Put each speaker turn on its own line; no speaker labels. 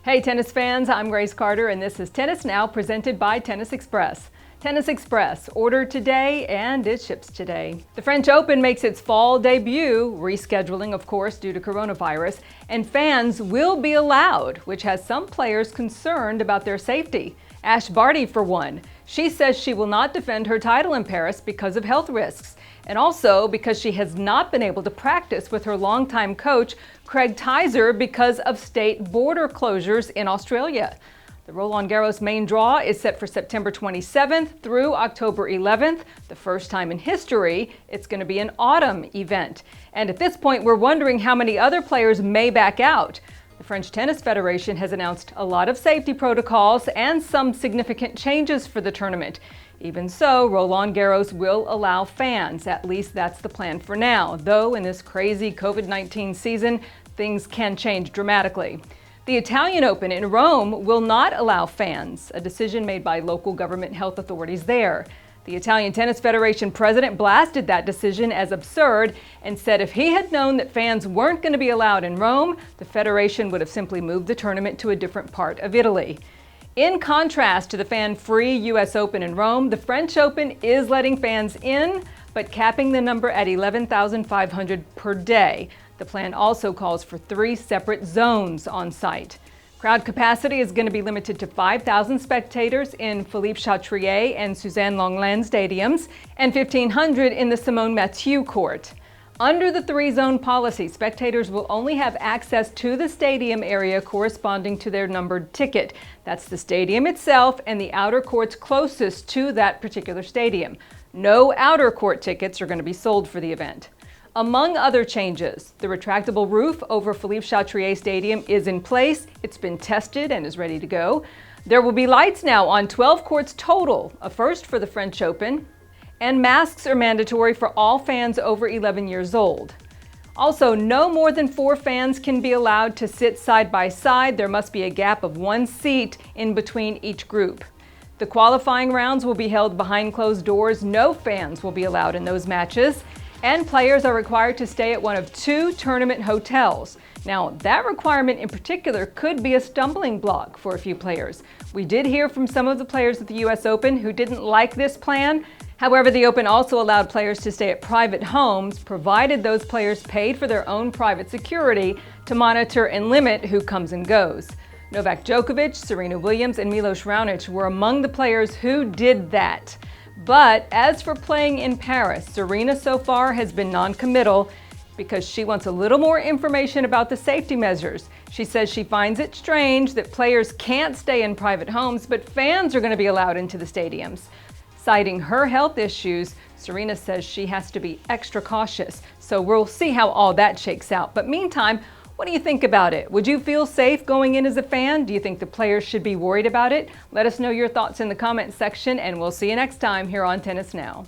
Hey tennis fans, I'm Grace Carter and this is Tennis Now presented by Tennis Express. Tennis Express, ordered today and it ships today. The French Open makes its fall debut, rescheduling of course due to coronavirus, and fans will be allowed, which has some players concerned about their safety. Ash Barty for one. She says she will not defend her title in Paris because of health risks, and also because she has not been able to practice with her longtime coach, Craig Tyser, because of state border closures in Australia. The Roland Garros main draw is set for September 27th through October 11th. The first time in history, it's going to be an autumn event. And at this point, we're wondering how many other players may back out. The French Tennis Federation has announced a lot of safety protocols and some significant changes for the tournament. Even so, Roland Garros will allow fans. At least that's the plan for now, though in this crazy COVID-19 season, things can change dramatically. The Italian Open in Rome will not allow fans, a decision made by local government health authorities there. The Italian Tennis Federation president blasted that decision as absurd and said if he had known that fans weren't going to be allowed in Rome, the federation would have simply moved the tournament to a different part of Italy. In contrast to the fan-free U.S. Open in Rome, the French Open is letting fans in, but capping the number at 11,500 per day. The plan also calls for 3 separate zones on site. Crowd capacity is going to be limited to 5,000 spectators in Philippe Chatrier and Suzanne Lenglen stadiums and 1,500 in the Simone Mathieu court. Under the 3-zone policy, spectators will only have access to the stadium area corresponding to their numbered ticket. That's the stadium itself and the outer courts closest to that particular stadium. No outer court tickets are going to be sold for the event. Among other changes, the retractable roof over Philippe Chatrier Stadium is in place. It's been tested and is ready to go. There will be lights now on 12 courts total, a first for the French Open. And masks are mandatory for all fans over 11 years old. Also, no more than 4 fans can be allowed to sit side by side. There must be a gap of 1 seat in between each group. The qualifying rounds will be held behind closed doors. No fans will be allowed in those matches. And players are required to stay at one of 2 tournament hotels. Now, that requirement in particular could be a stumbling block for a few players. We did hear from some of the players at the U.S. Open who didn't like this plan. However, the Open also allowed players to stay at private homes, provided those players paid for their own private security to monitor and limit who comes and goes. Novak Djokovic, Serena Williams, and Milos Raonic were among the players who did that. But as for playing in Paris, Serena so far has been non-committal because she wants a little more information about the safety measures. She says she finds it strange that players can't stay in private homes, but fans are going to be allowed into the stadiums. Citing her health issues, Serena says she has to be extra cautious. So we'll see how all that shakes out. But meantime, what do you think about it? Would you feel safe going in as a fan? Do you think the players should be worried about it? Let us know your thoughts in the comments section, and we'll see you next time here on Tennis Now.